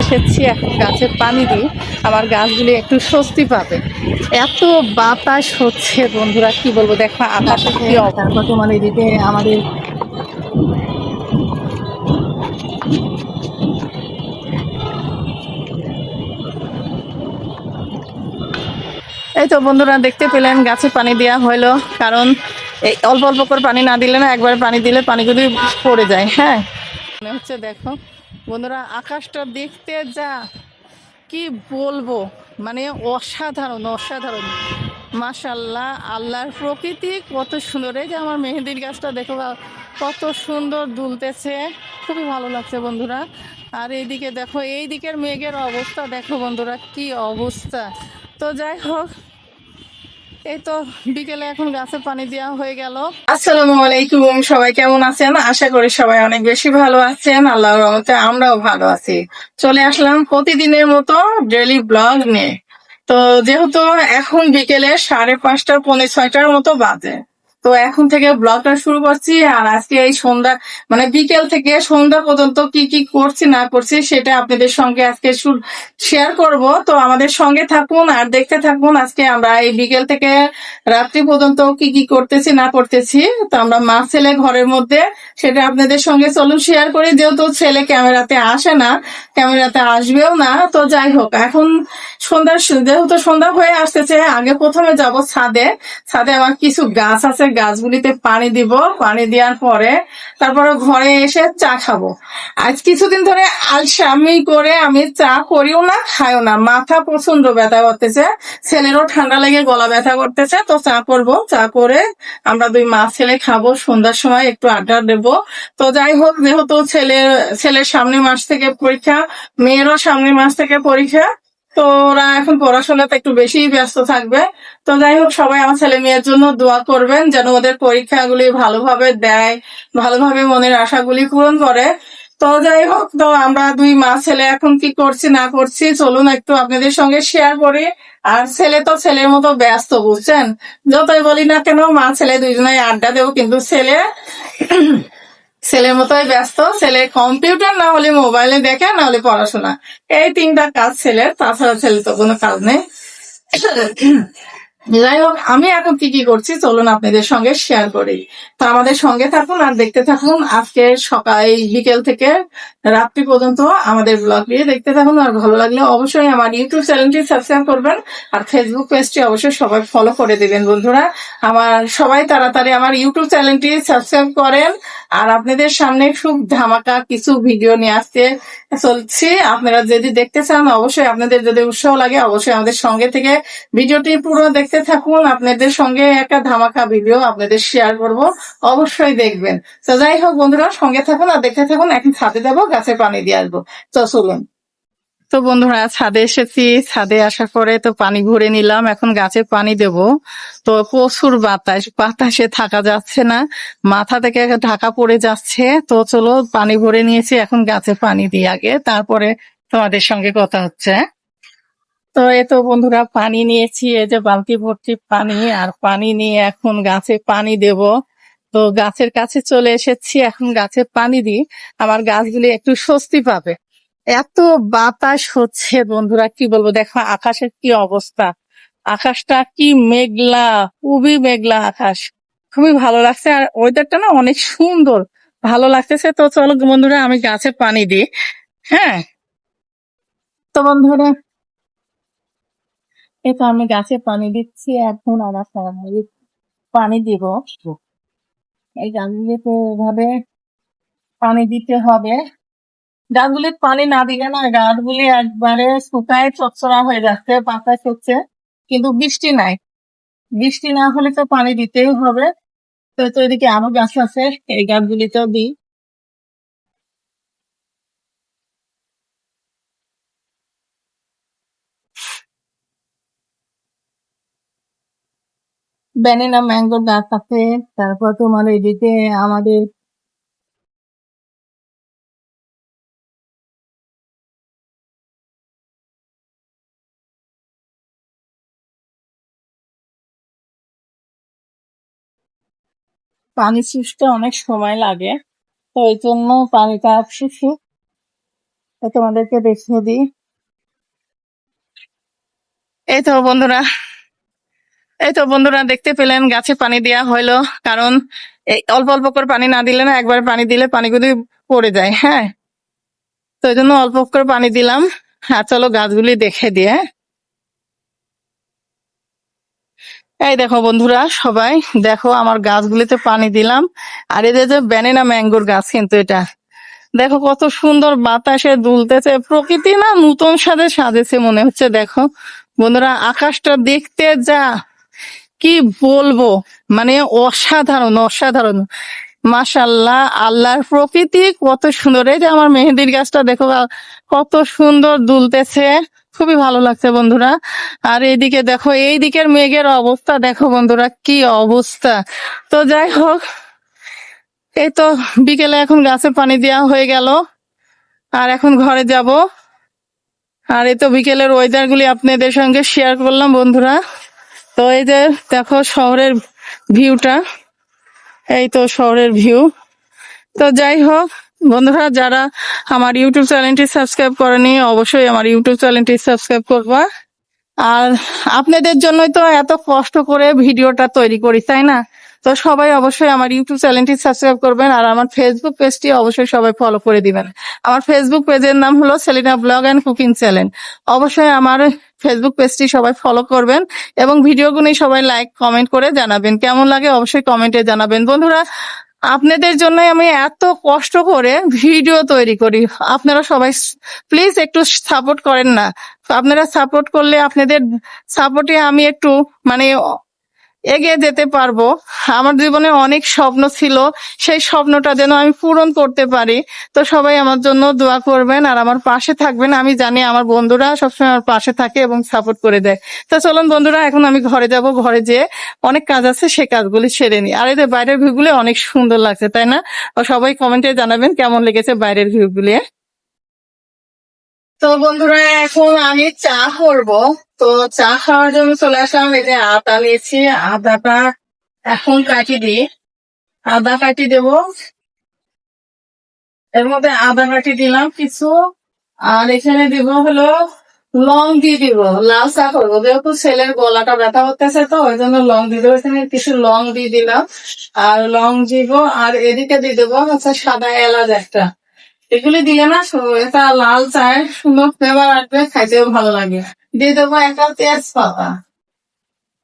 এসেছি, এখন গাছে পানি দিই, আমার গাছগুলি একটু স্বস্তি পাবে। এত বাতাস হচ্ছে বন্ধুরা, কি বলবো, দেখো আকাশের কি তারপর তোমার এদিকে আমাদের এই তো বন্ধুরা, দেখতে পেলেন গাছে পানি দেওয়া হলো। কারণ এই অল্প অল্প করে পানি না দিলে না, একবার পানি দিলে পানি যদি পড়ে যায়। হ্যাঁ, মনে হচ্ছে দেখো বন্ধুরা, আকাশটা দেখতে যা কি বলবো, মানে অসাধারণ অসাধারণ। মাশাল্লাহ, আল্লাহর প্রকৃতি কত সুন্দর। এই যে আমার মেহেদির গাছটা দেখো কত সুন্দর দুলতেছে, খুবই ভালো লাগছে বন্ধুরা। আর এইদিকে দেখো, এই দিকের মেঘের অবস্থা দেখো বন্ধুরা, কি অবস্থা। তো যাই হোক, এই তো বিকেলে এখন গাছে পানি দেওয়া হয়ে গেল। আসসালামু আলাইকুম, সবাই কেমন আছেন? আশা করি সবাই অনেক বেশি ভালো আছেন। আল্লাহর রহমতে আমরাও ভালো আছি। চলে আসলাম প্রতিদিনের মতো ডেইলি ব্লগ নিয়ে। তো যেহেতু এখন বিকেলে 5:30 পৌনে 6টার মতো বাজে, তো এখন থেকে ব্লগটা শুরু করছি। আর আজকে এই সন্ধ্যা, মানে বিকেল থেকে সন্ধ্যা পর্যন্ত কি কি করছি না করছি সেটা আপনাদের সঙ্গে আজকে শেয়ার করব। তো আমাদের সঙ্গে থাকুন আর দেখতে থাকুন। আজকে আমরা এই বিকেল থেকে রাত্রি পর্যন্ত কি কি করতেছি না করতেছি, তো আমরা মা ছেলে ঘরের মধ্যে, সেটা আপনাদের সঙ্গে চলুন শেয়ার করি। যেহেতু ছেলে ক্যামেরাতে আসে না, ক্যামেরাতে আসবেও না, তো যাই হোক, এখন যেহেতু সন্ধ্যা হয়ে আসতেছে, আগে প্রথমে যাব ছাদে। ছাদে আমার কিছু গাছ আছে, গাছগুলিতে পানি দিব। পানি দেওয়ার পরে তারপরে ঘরে এসে চা খাবো। আজ কিছুদিন ধরে আলসামি করে আমি চা করিও না, খাইও না, মাথা প্রচন্ড ব্যথা করতেছে, ছেলেরও ঠান্ডা লেগে গলা ব্যথা করতেছে। তো চা করবো, চা করে আমরা দুই মা ছেলে খাবো, সন্ধ্যার সময় একটু আড্ডা দেবো। তো যাই হোক, যেহেতু ছেলের সামনের মাস থেকে পরীক্ষা, মেয়েরও সামনের মাস থেকে পরীক্ষা, তো ওরা এখন পড়াশোনাতে একটু বেশি ব্যস্ত থাকবে। তো যাই হোক, সবাই আমার ছেলে মেয়ের জন্য দোয়া করবেন যেন ওদের পরীক্ষাগুলি ভালোভাবে দেয়, ভালোভাবে মনের আশাগুলি পূরণ করে। তো যাই হোক, তো আমরা দুই মা ছেলে এখন কি করছি না করছি চলুন একটু আপনাদের সঙ্গে শেয়ার করি। আর ছেলে তো ছেলের মতো ব্যস্ত, বুঝছেন, যতই বলি না কেন মা ছেলে দুইজনে আড্ডা দেবো, কিন্তু ছেলের মতোই ব্যস্ত। ছেলে কম্পিউটার না হলে মোবাইলে দেখে, না হলে পড়াশোনা, এই তিনটা কাজ ছেলের, তাছাড়া ছেলে তো কোনো কাজ নেই। যাই হোক, আমি এখন কি কি করছি চলুন আপনাদের সঙ্গে শেয়ার করি। তো আমাদের সঙ্গে থাকুন আর দেখতে থাকুন। আজকে সকাল বিকেল থেকে রাত্রি পর্যন্ত আমাদের ব্লগ দিয়ে দেখতে থাকুন। আর ভালো লাগলে অবশ্যই আমার ইউটিউব চ্যানেলটি সাবস্ক্রাইব করবেন, আর ফেসবুক পেজটি অবশ্যই সবাই ফলো করে দেবেন বন্ধুরা। আমার সবাই তাড়াতাড়ি আমার ইউটিউব চ্যানেলটি সাবস্ক্রাইব করেন। আর আপনাদের সামনে খুব ধামাকা কিছু ভিডিও নিয়ে আসতে চলছি। আপনারা যদি দেখতে চান, অবশ্যই আপনাদের যদি উৎসাহ লাগে, অবশ্যই আমাদের সঙ্গে থেকে ভিডিওটি পুরো দেখতে থাকুন। আপনাদের সঙ্গে একটা ধামাকা ভিডিও আপনাদের শেয়ার করব, অবশ্যই দেখবেন। তো যাই হোক বন্ধুরা, সঙ্গে থাকুন আর দেখতে থাকুন। এখন ছাদে যাবো, গাছে পানি দিয়ে আসবো। তো চলুন। তো বন্ধুরা, ছাদে এসেছি, ছাদে আসার পরে তো পানি ভরে নিলাম, এখন গাছে পানি দেব। তো প্রচুর বাতাস, বাতাসে থাকা যাচ্ছে না, মাথা থেকে ঢাকা পড়ে যাচ্ছে। তো চলো, পানি ভরে নিয়েছি, এখন গাছে পানি দিই আগে, তারপরে তোমাদের সঙ্গে কথা হচ্ছে। তো এই তো বন্ধুরা, পানি নিয়েছি, এই যে বালতি ভর্তি পানি, আর পানি নিয়ে এখন গাছে পানি দেব। তো গাছের কাছে চলে এসেছি, এখন গাছে পানি দিই, আমার গাছগুলি একটু স্বস্তি পাবে। এত বাতাস হচ্ছে বন্ধুরা, কি বলবো, দেখো আকাশের কি অবস্থা, আকাশটা কি মেঘলা, খুবই মেঘলা আকাশ, খুবই ভালো লাগছে। আর ওয়েদারটা না অনেক সুন্দর, ভালো লাগতেছে। তো চলো বন্ধুরা, আমি গাছে পানি দিই। হ্যাঁ, তো বন্ধুরা, এই তো আমি গাছে পানি দিচ্ছি, এখন আমার সামনে পানি দিব। এই গাছগুলিতে এভাবে পানি দিতে হবে। গাছগুলির পানি না দিলে না, গাছগুলি একবারে শুকায় চচ্চড়া হয়ে যাচ্ছে, পাতা হচ্ছে, কিন্তু বৃষ্টি নাই। বৃষ্টি না হলে তো পানি দিতেই হবে। তো তো এদিকে আরো গাছ আছে, এই গাছগুলিতেও দিই। ব্যানানা ম্যাঙ্গো গাছ আছে, তারপর তোমার এদিকে আমাদের পানি শুষতে অনেক সময় লাগে, তো এই জন্য পানিটা শুষি। তোমাদেরকে দেখিয়ে দিই। এই তো বন্ধুরা, দেখতে পেলেন গাছে পানি দেওয়া হলো, কারণ এই অল্প অল্প করে পানি না দিলে না, একবার পানি দিলে পানিগুলি পড়ে যায়। হ্যাঁ, তো এই জন্য অল্প করে পানি দিলাম। হ্যাঁ, চলো গাছগুলি দেখে দিয়ে। এই দেখো বন্ধুরা, সবাই দেখো আমার গাছগুলিতে পানি দিলাম। আর এই যে ব্যানানা ম্যাঙ্গোর গাছ, কিন্তু এটা দেখো কত সুন্দর বাতাসে দুলতেছে, প্রকৃতি না নতুন সাজে সাজেছে মনে হচ্ছে। দেখো বন্ধুরা, আকাশটা দেখতে যা কি বলবো, মানে অসাধারণ অসাধারণ। মাশাল্লাহ, আল্লাহর প্রকৃতি কত সুন্দর। এই যে আমার মেহেদির গাছটা দেখো কত সুন্দর দুলতেছে, খুবই ভালো লাগছে বন্ধুরা। আর এইদিকে দেখো, এই দিকের মেঘের অবস্থা দেখো বন্ধুরা, কি অবস্থা। তো যাই হোক, এই তো বিকেলে এখন গাছে পানি দেওয়া হয়ে গেল, আর এখন ঘরে যাব। আর এই তো বিকেলের ওয়েদার গুলি আপনাদের সঙ্গে শেয়ার করলাম বন্ধুরা। তো এই যে দেখো শহরের ভিউটা, এই তো শহরের ভিউ। তো যাই হোক বন্ধুরা, যারা আমার ইউটিউব চ্যানেলটি সাবস্ক্রাইব করেনি, অবশ্যই আমার ইউটিউব চ্যানেলটি সাবস্ক্রাইব করবা। আর আপনাদের জন্যই তো এত কষ্ট করে ভিডিওটা তৈরি করি, তাই না? তো সবাই অবশ্যই আমার ইউটিউব চ্যানেলটি সাবস্ক্রাইব করবেন, আর আমার ফেসবুক পেজটি অবশ্যই সবাই ফলো করে দিবেন। আমার ফেসবুক পেজের নাম হলো Selina blog and cooking channel. অবশ্যই আমার ফেসবুক পেজটি সবাই ফলো করবেন, এবং ভিডিওগুলি সবাই লাইক কমেন্ট করে জানাবেন, কেমন লাগে অবশ্যই কমেন্টে জানাবেন। বন্ধুরা, আপনাদের জন্যই আমি এত কষ্ট করে ভিডিও তৈরি করি। আপনারা সবাই প্লিজ একটু সাপোর্ট করেন না। আপনারা সাপোর্ট করলে, আপনাদের সাপোর্টে আমি একটু মানে এগিয়ে যেতে পারবো। আমার জীবনে অনেক স্বপ্ন ছিল, সেই স্বপ্নটা যেন আমি পূরণ করতে পারি। তো সবাই আমার জন্য দোয়া করবেন আর আমার পাশে থাকবেন। আমি জানি আমার বন্ধুরা সবসময় আমার পাশে থাকে এবং সাপোর্ট করে দেয়। তো চলুন বন্ধুরা, এখন আমি ঘরে যাব, ঘরে যেয়ে অনেক কাজ আছে, সেই কাজগুলি সেরে নিই। আর এই যে বাইরের ভিউগুলি অনেক সুন্দর লাগছে, তাই না? তো সবাই কমেন্টে জানাবেন কেমন লেগেছে বাইরের ভিউগুলি। তো বন্ধুরা, এখন আমি চা করবো। তো চা খাওয়ার জন্য চলে আসলাম। এই যে আদা নিয়েছি, আদাটা এখন কাটি দিই। আদা কাটি দেব, এর মধ্যে আদা কাটি দিলাম কিছু। আর এখানে দিব হলো লং দিয়ে দিব, লাল চা করবো যেহেতু ছেলের গলাটা ব্যথা করতেছে, তো ওই জন্য লং দিয়ে দেবো। এখানে কিছু লং দিয়ে দিলাম, আর লং দিব। আর এদিকে দিয়ে দেবো হচ্ছে সাদা এলাচ একটা। এগুলি দিলে না এটা লাল চায়ের সুন্দর ফ্লেভার আসবে, খাইতেও ভালো লাগে। দিয়ে দেবো একটা তেজপাতা।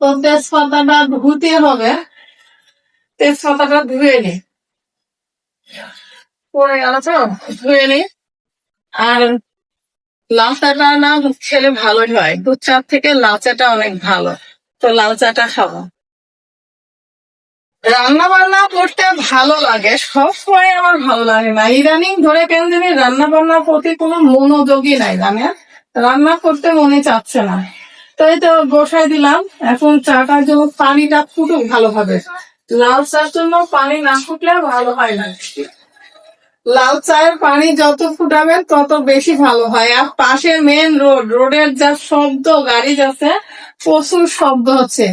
তো তেজপাতাটা ধুতে হবে, তেজপাতাটা ধুয়ে নি, পরে গেল তো, ধুয়ে নি। আর লাল চাটা না খেলে ভালোই হয়, দুধ চা থেকে লাল চাটা অনেক ভালো। তো লাল চাটা খাবো। রান্না বান্না করতে ভালো লাগে, সব সময় আমার ভালো লাগে না। ইদানিং ধরে কেন জানি রান্না বান্নার প্রতি কোনো মনোযোগই নাই, জানেন? রান্না করতে মনে চাচ্ছে না। তো এই তো বসাই দিলাম, এখন চাটার জন্য পানিটা ফুটুক ভালোভাবে। লাল চার জন্য পানি না ফুটলে ভালো হয় না। লাল চায়ের পানি যত ফুটাবেন তত বেশি ভালো হয়। আর পাশে মেন রোড, রোডের যা শব্দ, গাড়ি যাচ্ছে, প্রচুর শব্দ হচ্ছে।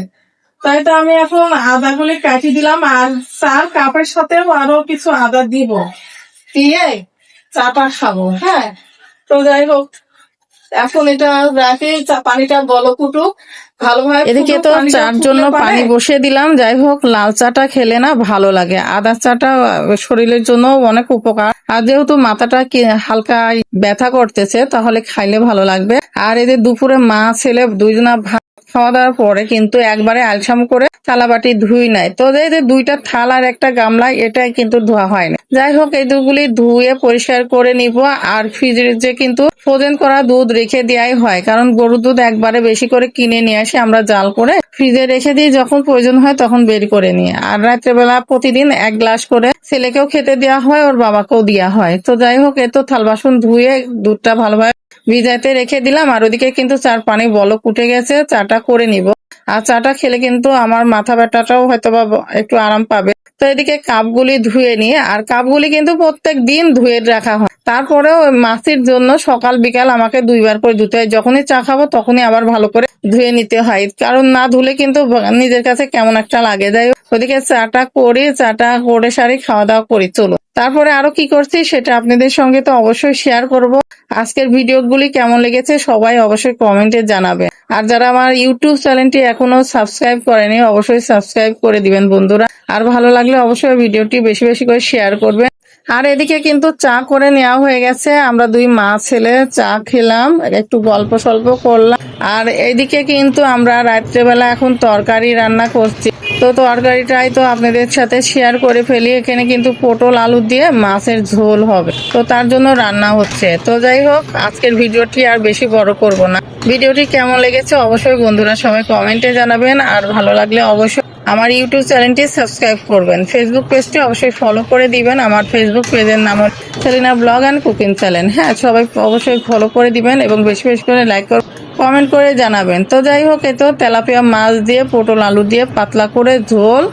তাই তো আমি এখন আদাগুলি কাটি দিলাম, আর চার কাপের সাথেও আরো কিছু আদা দিব, দিয়ে চাটা খাবো। হ্যাঁ, তো যাই হোক, এখন এটা রাখি, পানিটা ফুটুক ভালোভাবে। এদিকে তো চার জন্য পানি বসিয়ে দিলাম। যাই হোক, লাল চাটা খেলে না ভালো লাগে, আদা চাটা শরীরের জন্য অনেক উপকার। আর যেহেতু মাথাটা হালকা ব্যথা করতেছে, তাহলে খাইলে ভালো লাগবে। আর এদের দুপুরে মা ছেলে দুইজনা ভাত খাওয়া দাওয়ার পরে কিন্তু একবারে আলসাম করে থালা বাটি ধুই নাই। তো এই যে দুইটা থালা আর একটা গামলা, এটাই কিন্তু ধোয়া হয় না। যাই হোক, এই দুগুলি ধুয়ে পরিষ্কার করে নিব। আর ফ্রিজে কিন্তু ফ্রোজেন করা দুধ রেখে দেওয়াই হয়, কারণ গরুর দুধ একবারে বেশি করে কিনে নিয়ে আসি আমরা, জাল করে ফ্রিজে রেখে দিই, যখন প্রয়োজন হয় তখন বের করে নিই। আর রাত্রেবেলা প্রতিদিন 1 গ্লাস করে ছেলেকেও খেতে দেওয়া হয়, ওর বাবাকেও দেওয়া হয়। তো যাই হোক, এ তো থাল বাসন ধুয়ে দুধটা ভালোভাবে ভিজাতে রেখে দিলাম। আর ওদিকে কিন্তু চার পানি বলক উঠে গেছে, চাটা করে নিব। আর চাটা খেলে কিন্তু আমার মাথা ব্যথাটাও হয়তো বা একটু আরাম পাবে। তো এদিকে কাপগুলি ধুয়ে নিয়ে, আর কাপগুলি কিন্তু প্রত্যেক দিন ধুয়ে রাখা হয়। তারপরেও মাছির জন্য সকাল বিকাল আমাকে 2বার করে ধুতে হয়। যখনই চা খাবো তখনই আবার ভালো করে ধুয়ে নিতে হয়, কারণ না ধুলে কিন্তু নিজের কাছে কেমন একটা লাগে। যাই হোক, ওদিকে চাটা করে সারি খাওয়া দাওয়া করি। চলো। তারপরে আরো কি করছি সেটা আপনাদের সঙ্গে তো অবশ্যই শেয়ার করব। আজকের ভিডিওগুলি কেমন লেগেছে সবাই অবশ্যই কমেন্টে জানাবেন। আর যারা আমার ইউটিউব চ্যানেলটি এখনো সাবস্ক্রাইব করেনি অবশ্যই সাবস্ক্রাইব করে দিবেন বন্ধুরা। আর ভালো লাগলে অবশ্যই ভিডিওটি বেশি বেশি করে শেয়ার করবেন। আর এদিকে কিন্তু চা করে নেওয়া হয়ে গেছে, আমরা দুই মা ছেলে চা খেলাম, একটু গল্প সল্প করলাম। আর এইদিকে কিন্তু আমরা রাত্রেবেলা এখন তরকারি রান্না করছি। তো তরকারিটাই তো আপনাদের সাথে শেয়ার করে ফেলি। এখানে কিন্তু পটল আলু দিয়ে মাছের ঝোল হবে, তো তার জন্য রান্না হচ্ছে। তো যাই হোক, আজকের ভিডিওটি আর বেশি বড় করব না। ভিডিওটি কেমন লেগেছে অবশ্যই বন্ধুরা সবাই কমেন্টে জানাবেন। আর ভালো লাগলে অবশ্যই আমার ইউটিউব চ্যানেলটি সাবস্ক্রাইব করবেন, ফেসবুক পেজটি অবশ্যই ফলো করে দিবেন। আমার ফেসবুক পেজের নাম হল Selina blog and cooking channel. হ্যাঁ, সবাই অবশ্যই ফলো করে দিবেন এবং বেশি বেশি করে লাইক করে কমেন্ট করে জানাবেন। তো যাই হোক, এই তো তেলাপিয়া মাছ দিয়ে পটল আলু দিয়ে পাতলা করে ঝোল।